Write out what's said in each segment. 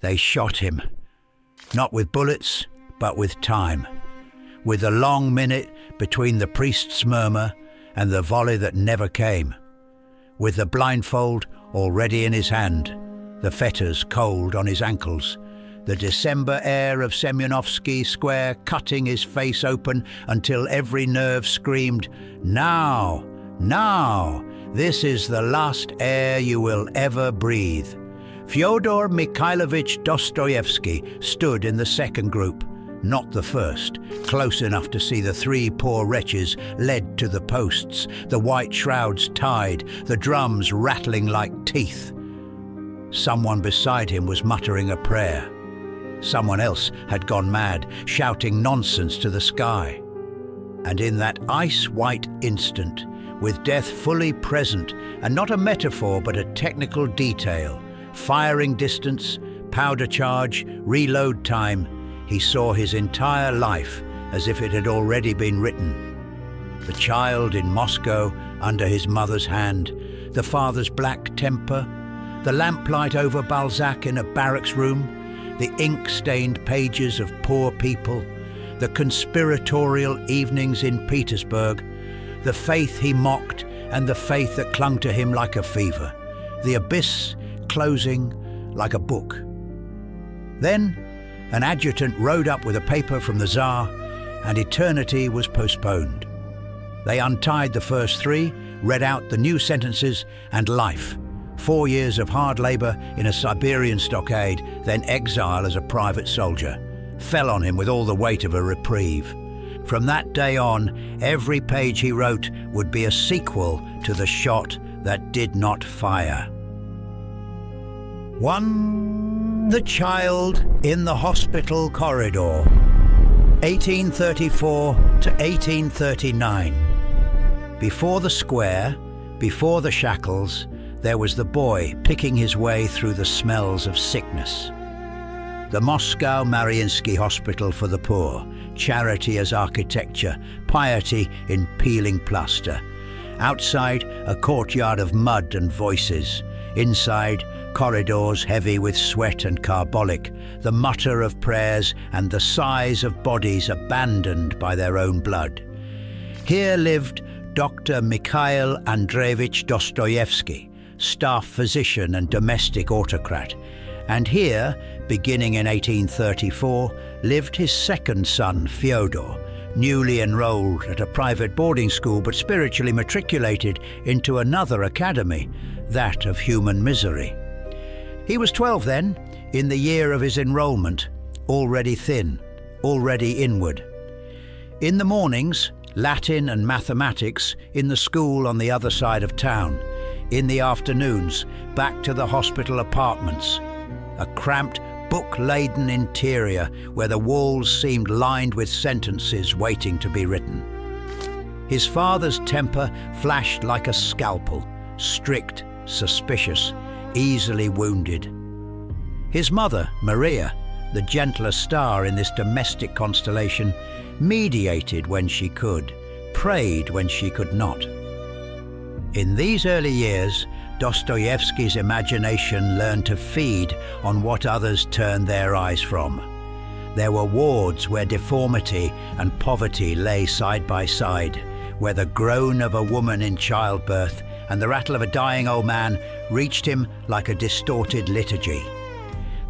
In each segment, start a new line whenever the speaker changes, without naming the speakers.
They shot him, not with bullets, but with time, with the long minute between the priest's murmur and the volley that never came, with the blindfold already in his hand, the fetters cold on his ankles, the December air of Semyonovsky Square cutting his face open until every nerve screamed, "Now, now, this is the last air you will ever breathe." Fyodor Mikhailovich Dostoevsky stood in the second group, not the first, close enough to see the three poor wretches led to the posts, the white shrouds tied, the drums rattling like teeth. Someone beside him was muttering a prayer. Someone else had gone mad, shouting nonsense to the sky. And in that ice-white instant, with death fully present, and not a metaphor but a technical detail, firing distance, powder charge, reload time, he saw his entire life as if it had already been written. The child in Moscow under his mother's hand, the father's black temper, the lamplight over Balzac in a barracks room, the ink-stained pages of poor people, the conspiratorial evenings in Petersburg, the faith he mocked and the faith that clung to him like a fever, the abyss closing like a book. Then an adjutant rode up with a paper from the Tsar, and eternity was postponed. They untied the first three, read out the new sentences, and life. 4 years of hard labor in a Siberian stockade, then exile as a private soldier, fell on him with all the weight of a reprieve. From that day on, every page he wrote would be a sequel to the shot that did not fire. 1. The child in the hospital corridor, 1834 to 1839. Before the square, before the shackles, there was the boy picking his way through the smells of sickness. The Moscow Mariinsky Hospital for the Poor, charity as architecture, piety in peeling plaster. Outside, a courtyard of mud and voices. Inside, corridors heavy with sweat and carbolic, the mutter of prayers and the sighs of bodies abandoned by their own blood. Here lived Dr. Mikhail Andreevich Dostoevsky, staff physician and domestic autocrat. And here, beginning in 1834, lived his second son, Fyodor, newly enrolled at a private boarding school but spiritually matriculated into another academy, that of human misery. He was 12 then, in the year of his enrollment, already thin, already inward. In the mornings, Latin and mathematics in the school on the other side of town. In the afternoons, back to the hospital apartments. A cramped, book-laden interior where the walls seemed lined with sentences waiting to be written. His father's temper flashed like a scalpel, strict, suspicious, easily wounded. His mother, Maria, the gentler star in this domestic constellation, mediated when she could, prayed when she could not. In these early years, Dostoevsky's imagination learned to feed on what others turned their eyes from. There were wards where deformity and poverty lay side by side, where the groan of a woman in childbirth and the rattle of a dying old man reached him like a distorted liturgy.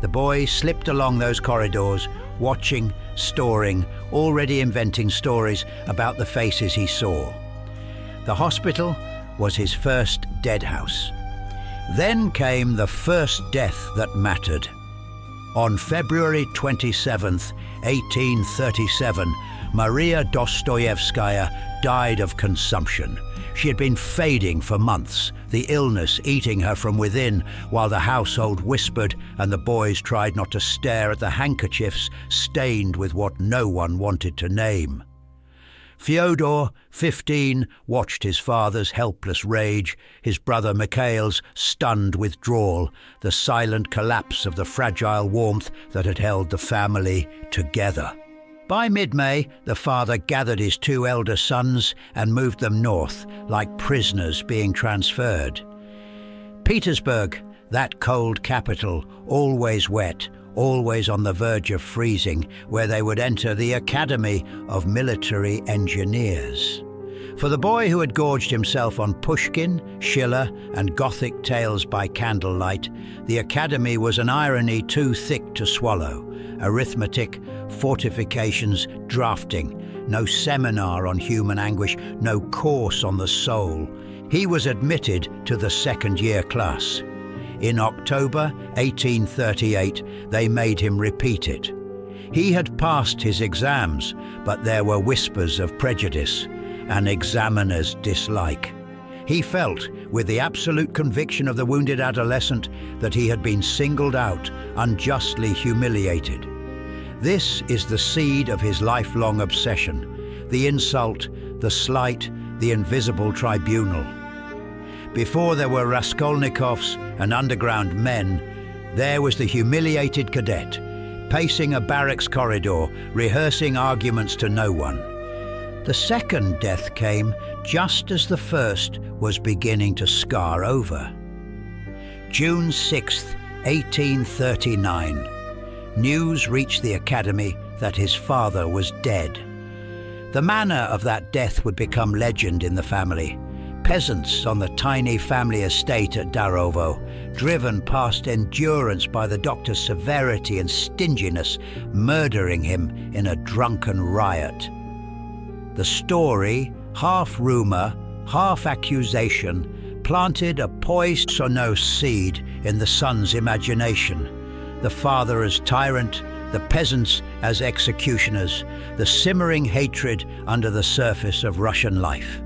The boy slipped along those corridors, watching, storing, already inventing stories about the faces he saw. The hospital was his first dead house. Then came the first death that mattered. On February 27th, 1837, Maria Dostoevskaya died of consumption. She had been fading for months, the illness eating her from within, while the household whispered and the boys tried not to stare at the handkerchiefs stained with what no one wanted to name. Fyodor, 15, watched his father's helpless rage, his brother Mikhail's stunned withdrawal, the silent collapse of the fragile warmth that had held the family together. By mid-May, the father gathered his two elder sons and moved them north, like prisoners being transferred. Petersburg, that cold capital, always wet, always on the verge of freezing, where they would enter the Academy of Military Engineers. For the boy who had gorged himself on Pushkin, Schiller, and Gothic tales by candlelight, the academy was an irony too thick to swallow. Arithmetic, fortifications, drafting. No seminar on human anguish, no course on the soul. He was admitted to the second-year class. In October 1838, they made him repeat it. He had passed his exams, but there were whispers of prejudice, an examiner's dislike. He felt, with the absolute conviction of the wounded adolescent, that he had been singled out, unjustly humiliated. This is the seed of his lifelong obsession, the insult, the slight, the invisible tribunal. Before there were Raskolnikovs and underground men, there was the humiliated cadet, pacing a barracks corridor, rehearsing arguments to no one. The second death came just as the first was beginning to scar over. June 6, 1839. News reached the academy that his father was dead. The manner of that death would become legend in the family. Peasants on the tiny family estate at Darovo, driven past endurance by the doctor's severity and stinginess, murdering him in a drunken riot. The story, half rumor, half accusation, planted a poisonous seed in the son's imagination. The father as tyrant, the peasants as executioners, the simmering hatred under the surface of Russian life.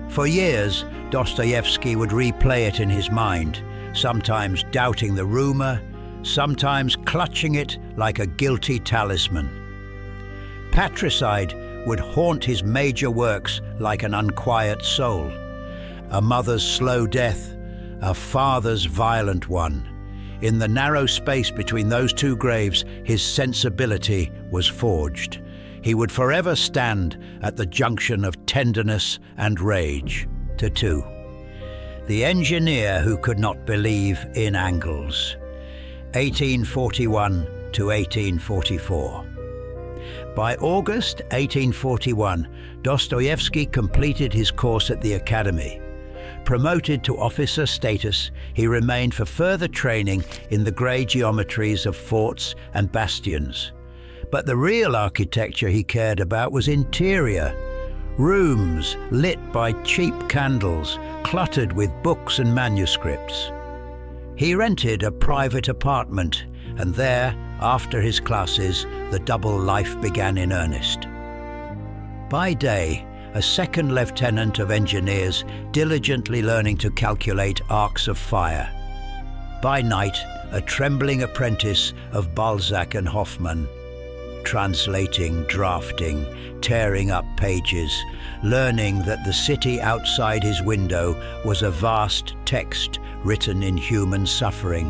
For years, Dostoevsky would replay it in his mind, sometimes doubting the rumor, sometimes clutching it like a guilty talisman. Patricide would haunt his major works like an unquiet soul. A mother's slow death, a father's violent one. In the narrow space between those two graves, his sensibility was forged. He would forever stand at the junction of tenderness and rage. Tattoo. The engineer who could not believe in angles. 1841 to 1844. By August 1841, Dostoevsky completed his course at the academy. Promoted to officer status, he remained for further training in the grey geometries of forts and bastions. But the real architecture he cared about was interior. Rooms lit by cheap candles, cluttered with books and manuscripts. He rented a private apartment, and there, after his classes, the double life began in earnest. By day, a second lieutenant of engineers diligently learning to calculate arcs of fire. By night, a trembling apprentice of Balzac and Hoffmann, translating, drafting, tearing up pages, learning that the city outside his window was a vast text written in human suffering.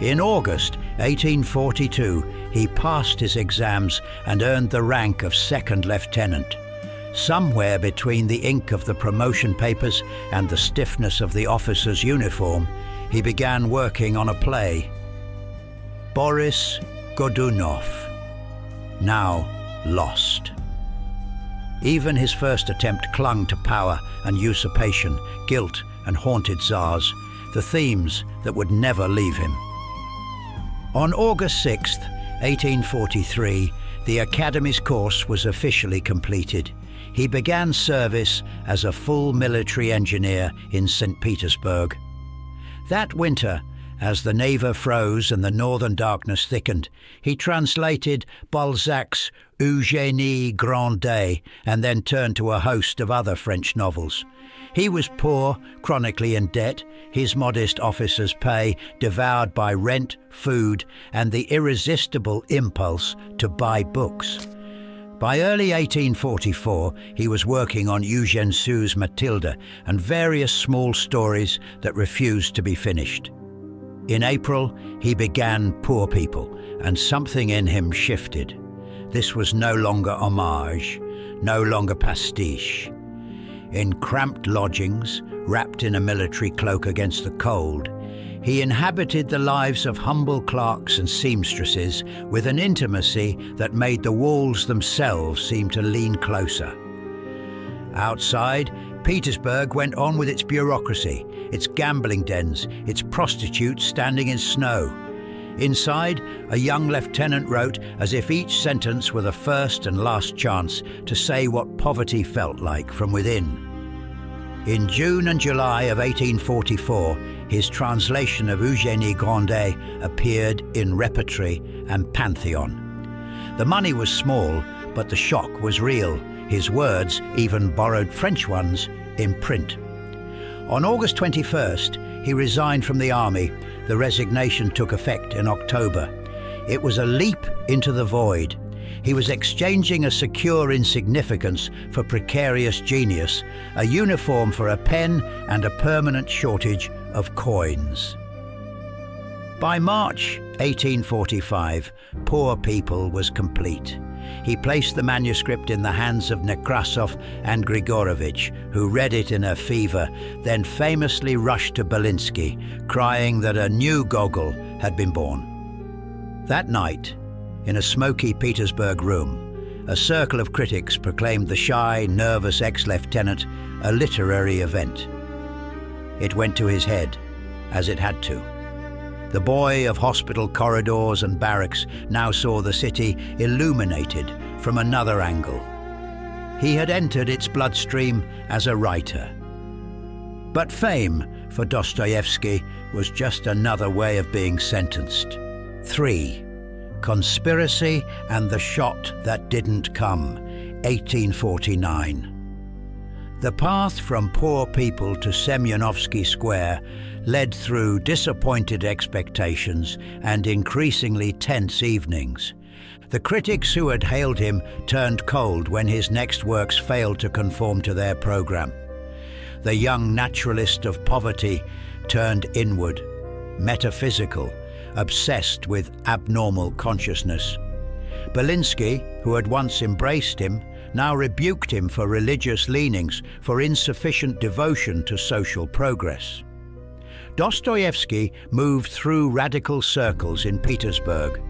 In August 1842, he passed his exams and earned the rank of second lieutenant. Somewhere between the ink of the promotion papers and the stiffness of the officer's uniform, he began working on a play. Boris Godunov, now lost. Even his first attempt clung to power and usurpation, guilt and haunted czars, the themes that would never leave him. On August 6, 1843, the Academy's course was officially completed. He began service as a full military engineer in St. Petersburg. That winter, as the Neva froze and the northern darkness thickened, he translated Balzac's Eugénie Grandet and then turned to a host of other French novels. He was poor, chronically in debt, his modest officer's pay devoured by rent, food, and the irresistible impulse to buy books. By early 1844, he was working on Eugène Sue's Matilda and various small stories that refused to be finished. In April, he began Poor People, and something in him shifted. This was no longer homage, no longer pastiche. In cramped lodgings, wrapped in a military cloak against the cold, he inhabited the lives of humble clerks and seamstresses with an intimacy that made the walls themselves seem to lean closer. Outside, Petersburg went on with its bureaucracy, its gambling dens, its prostitutes standing in snow. Inside, a young lieutenant wrote as if each sentence were the first and last chance to say what poverty felt like from within. In June and July of 1844, his translation of Eugénie Grandet appeared in Repertory and Pantheon. The money was small, but the shock was real. His words, even borrowed French ones, in print. On August 21st, he resigned from the army. The resignation took effect in October. It was a leap into the void. He was exchanging a secure insignificance for precarious genius, a uniform for a pen and a permanent shortage of coins. By March 1845, Poor People was complete. He placed the manuscript in the hands of Nekrasov and Grigorovich, who read it in a fever, then famously rushed to Belinsky, crying that a new Gogol had been born. That night, in a smoky Petersburg room, a circle of critics proclaimed the shy, nervous ex-lieutenant a literary event. It went to his head, as it had to. The boy of hospital corridors and barracks now saw the city illuminated from another angle. He had entered its bloodstream as a writer. But fame for Dostoevsky was just another way of being sentenced. 3. Conspiracy and the Shot That Didn't Come, 1849. The path from Poor People to Semyonovsky Square led through disappointed expectations and increasingly tense evenings. The critics who had hailed him turned cold when his next works failed to conform to their program. The young naturalist of poverty turned inward, metaphysical, obsessed with abnormal consciousness. Belinsky, who had once embraced him, now rebuked him for religious leanings, for insufficient devotion to social progress. Dostoevsky moved through radical circles in Petersburg,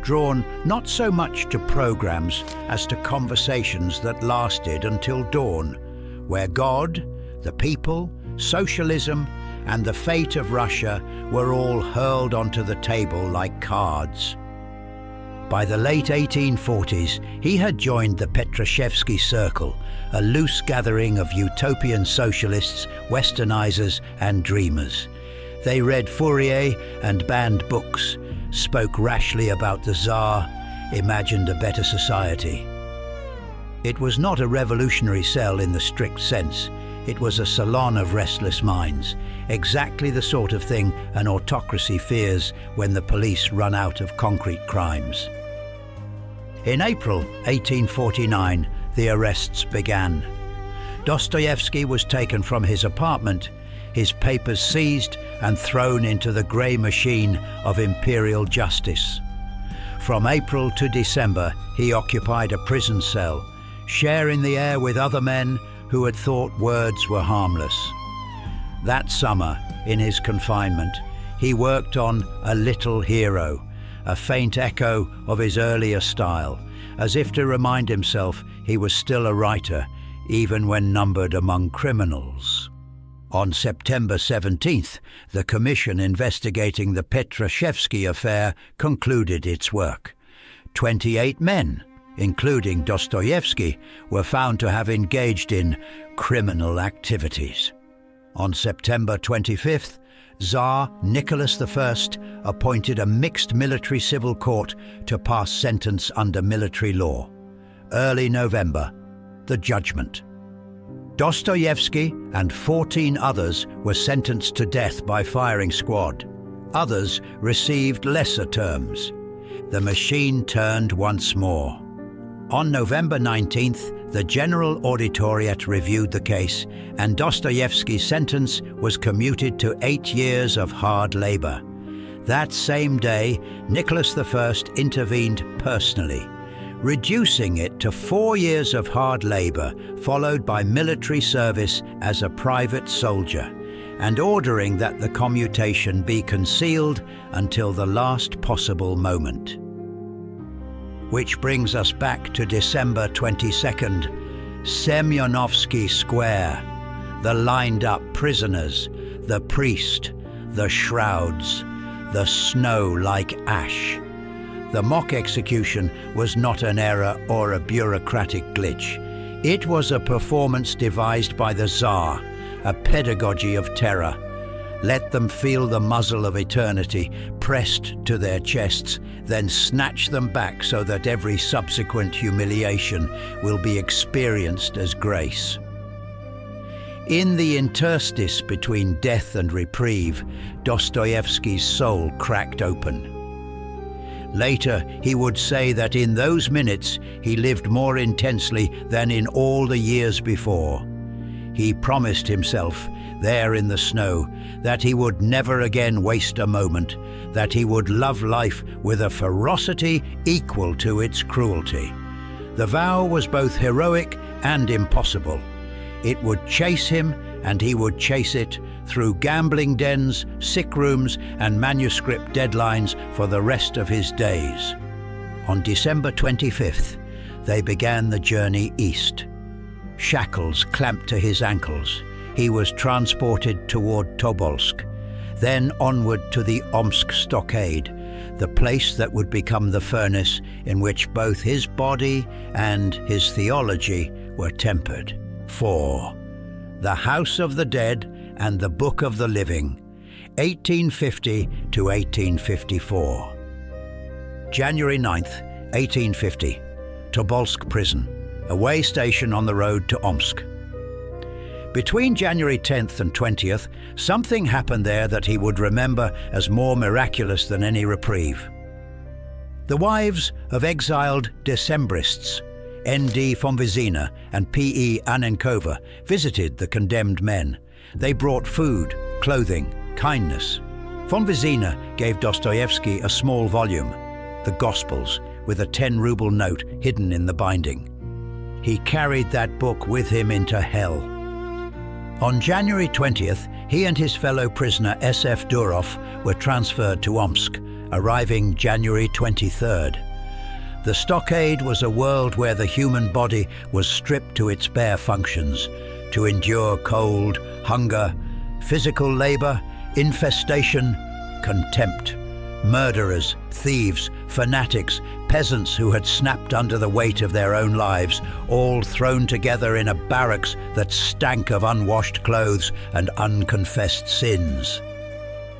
drawn not so much to programs as to conversations that lasted until dawn, where God, the people, socialism, and the fate of Russia were all hurled onto the table like cards. By the late 1840s, he had joined the Petrushevsky Circle, a loose gathering of utopian socialists, westernizers, and dreamers. They read Fourier and banned books, spoke rashly about the Tsar, imagined a better society. It was not a revolutionary cell in the strict sense. It was a salon of restless minds, exactly the sort of thing an autocracy fears when the police run out of concrete crimes. In April 1849, the arrests began. Dostoevsky was taken from his apartment, his papers seized and thrown into the grey machine of imperial justice. From April to December, he occupied a prison cell, sharing the air with other men who had thought words were harmless. That summer, in his confinement, he worked on A Little Hero, a faint echo of his earlier style, as if to remind himself he was still a writer, even when numbered among criminals. On September 17th, the commission investigating the Petrushevsky affair concluded its work. 28 men, including Dostoevsky, were found to have engaged in criminal activities. On September 25th, Tsar Nicholas I appointed a mixed military-civil court to pass sentence under military law. Early November, the judgment. Dostoevsky and 14 others were sentenced to death by firing squad. Others received lesser terms. The machine turned once more. On November 19th, the General Auditoriate reviewed the case, and Dostoevsky's sentence was commuted to 8 years of hard labor. That same day, Nicholas I intervened personally, reducing it to 4 years of hard labor, followed by military service as a private soldier, and ordering that the commutation be concealed until the last possible moment. Which brings us back to December 22nd, Semyonovsky Square, the lined-up prisoners, the priest, the shrouds, the snow like ash. The mock execution was not an error or a bureaucratic glitch. It was a performance devised by the Tsar, a pedagogy of terror. Let them feel the muzzle of eternity pressed to their chests, then snatch them back so that every subsequent humiliation will be experienced as grace. In the interstice between death and reprieve, Dostoevsky's soul cracked open. Later, he would say that in those minutes he lived more intensely than in all the years before. He promised himself, there in the snow, that he would never again waste a moment, that he would love life with a ferocity equal to its cruelty. The vow was both heroic and impossible. It would chase him, and he would chase it through gambling dens, sick rooms, and manuscript deadlines for the rest of his days. On December 25th, they began the journey east. Shackles clamped to his ankles. He was transported toward Tobolsk, then onward to the Omsk stockade, the place that would become the furnace in which both his body and his theology were tempered. 4. The House of the Dead and the Book of the Living, 1850 to 1854. January 9th, 1850, Tobolsk Prison, a way station on the road to Omsk. Between January 10th and 20th, something happened there that he would remember as more miraculous than any reprieve. The wives of exiled Decembrists, N.D. Fonvizina and P.E. Annenkova, visited the condemned men. They brought food, clothing, kindness. Fonvizina gave Dostoevsky a small volume, The Gospels, with a 10-ruble note hidden in the binding. He carried that book with him into hell. On January 20th, he and his fellow prisoner S.F. Durov were transferred to Omsk, arriving January 23rd. The stockade was a world where the human body was stripped to its bare functions, to endure cold, hunger, physical labor, infestation, contempt. Murderers, thieves, fanatics, peasants who had snapped under the weight of their own lives, all thrown together in a barracks that stank of unwashed clothes and unconfessed sins.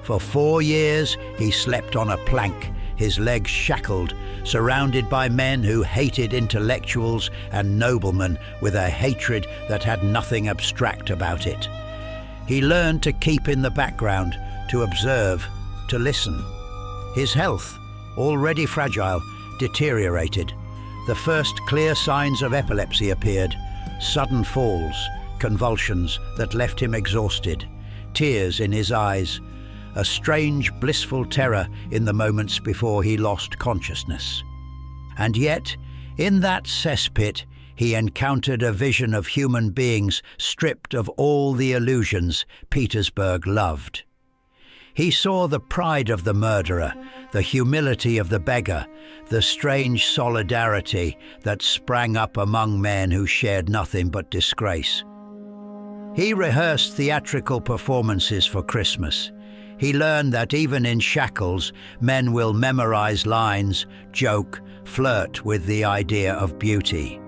For 4 years he slept on a plank, his legs shackled, surrounded by men who hated intellectuals and noblemen with a hatred that had nothing abstract about it. He learned to keep in the background, to observe, to listen. His health, already fragile, deteriorated. The first clear signs of epilepsy appeared, sudden falls, convulsions that left him exhausted, tears in his eyes, a strange, blissful terror in the moments before he lost consciousness. And yet, in that cesspit, he encountered a vision of human beings stripped of all the illusions Petersburg loved. He saw the pride of the murderer, the humility of the beggar, the strange solidarity that sprang up among men who shared nothing but disgrace. He rehearsed theatrical performances for Christmas. He learned that even in shackles, men will memorize lines, joke, flirt with the idea of beauty.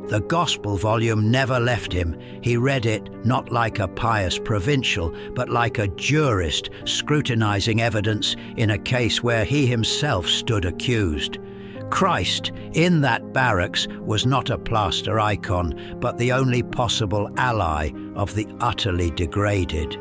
The gospel volume never left him. He read it not like a pious provincial, but like a jurist scrutinizing evidence in a case where he himself stood accused. Christ, in that barracks, was not a plaster icon, but the only possible ally of the utterly degraded.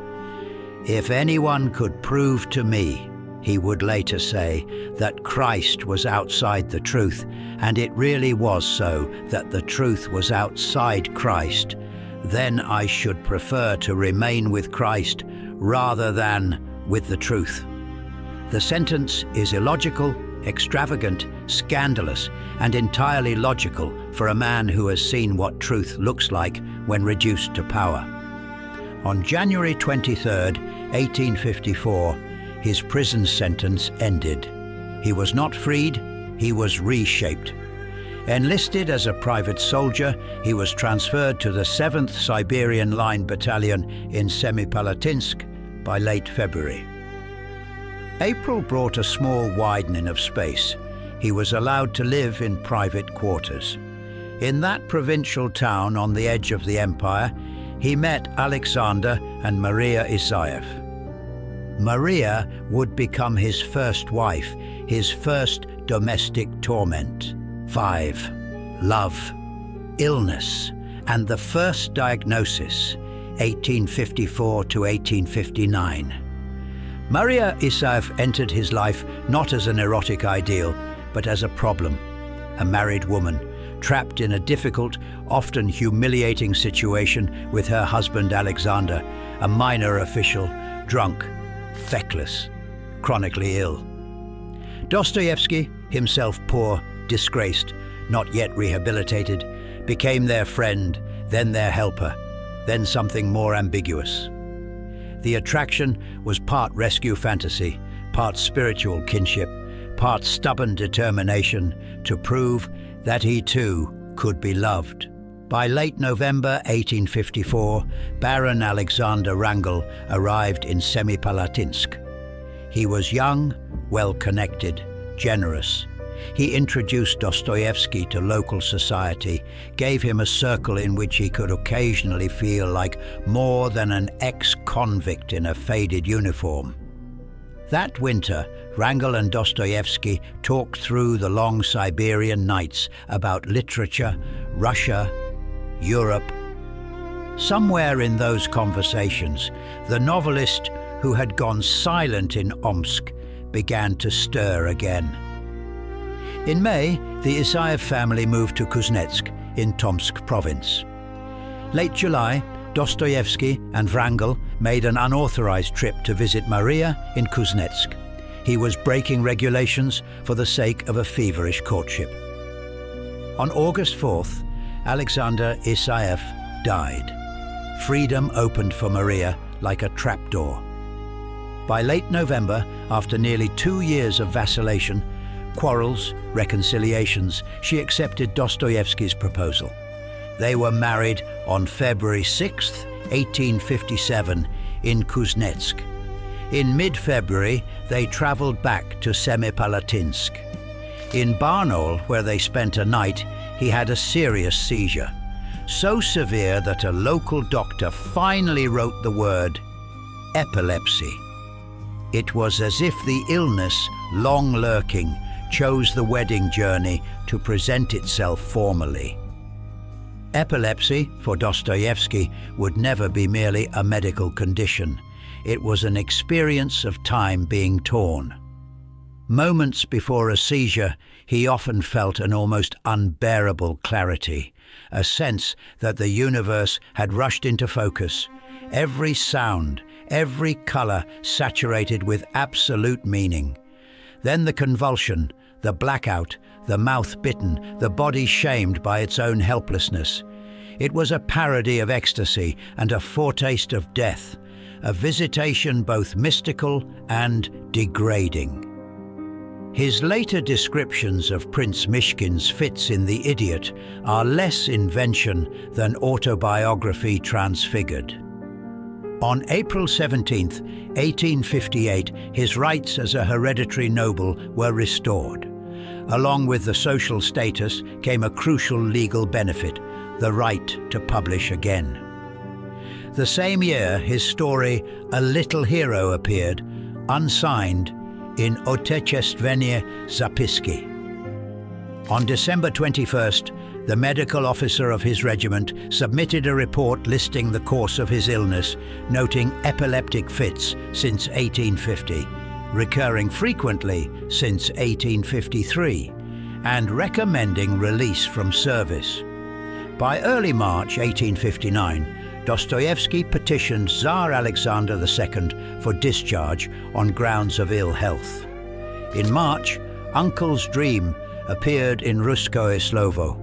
If anyone could prove to me, he would later say, that Christ was outside the truth, and it really was so that the truth was outside Christ, then I should prefer to remain with Christ rather than with the truth. The sentence is illogical, extravagant, scandalous, and entirely logical for a man who has seen what truth looks like when reduced to power. On January 23, 1854, his prison sentence ended. He was not freed, he was reshaped. Enlisted as a private soldier, he was transferred to the 7th Siberian Line Battalion in Semipalatinsk by late February. April brought a small widening of space. He was allowed to live in private quarters. In that provincial town on the edge of the empire, he met Alexander and Maria Isaev. Maria would become his first wife, his first domestic torment. 5. Love, illness, and the first diagnosis, 1854 to 1859. Maria Isaev entered his life not as an erotic ideal, but as a problem, a married woman, trapped in a difficult, often humiliating situation with her husband Alexander, a minor official, drunk, feckless, chronically ill. Dostoevsky, himself poor, disgraced, not yet rehabilitated, became their friend, then their helper, then something more ambiguous. The attraction was part rescue fantasy, part spiritual kinship, part stubborn determination to prove that he too could be loved. By late November 1854, Baron Alexander Wrangel arrived in Semipalatinsk. He was young, well-connected, generous. He introduced Dostoevsky to local society, gave him a circle in which he could occasionally feel like more than an ex-convict in a faded uniform. That winter, Wrangel and Dostoevsky talked through the long Siberian nights about literature, Russia, Europe. Somewhere in those conversations, the novelist who had gone silent in Omsk began to stir again. In May, the Isaev family moved to Kuznetsk in Tomsk province. Late July, Dostoevsky and Wrangel made an unauthorized trip to visit Maria in Kuznetsk. He was breaking regulations for the sake of a feverish courtship. On August 4th, Alexander Isaev died. Freedom opened for Maria like a trapdoor. By late November, after nearly 2 years of vacillation, quarrels, reconciliations, she accepted Dostoevsky's proposal. They were married on February 6, 1857, in Kuznetsk. In mid-February, they traveled back to Semipalatinsk. In Barnaul, where they spent a night, he had a serious seizure, so severe that a local doctor finally wrote the word epilepsy. It was as if the illness, long lurking, chose the wedding journey to present itself formally. Epilepsy, for Dostoevsky, would never be merely a medical condition. It was an experience of time being torn. Moments before a seizure, he often felt an almost unbearable clarity, a sense that the universe had rushed into focus, every sound, every color saturated with absolute meaning. Then the convulsion, the blackout, the mouth bitten, the body shamed by its own helplessness. It was a parody of ecstasy and a foretaste of death, a visitation both mystical and degrading. His later descriptions of Prince Myshkin's fits in The Idiot are less invention than autobiography transfigured. On April 17, 1858, his rights as a hereditary noble were restored. Along with the social status came a crucial legal benefit, the right to publish again. The same year, his story A Little Hero appeared, unsigned, in Otechestvenie Zapiski. On December 21st, the medical officer of his regiment submitted a report listing the course of his illness, noting epileptic fits since 1850, recurring frequently since 1853, and recommending release from service. By early March 1859, Dostoevsky petitioned Tsar Alexander II for discharge on grounds of ill health. In March, Uncle's Dream appeared in Ruskoe Slovo.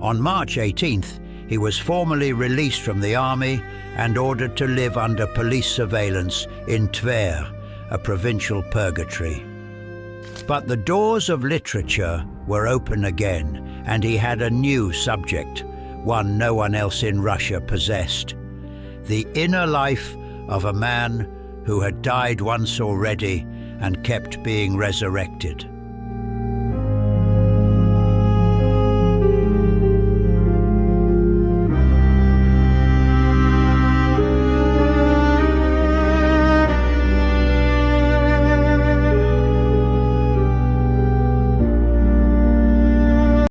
On March 18th, He was formally released from the army and ordered to live under police surveillance in Tver, a provincial purgatory. But the doors of literature were open again, and he had a new subject, one no one else in Russia possessed: the inner life of a man who had died once already and kept being resurrected.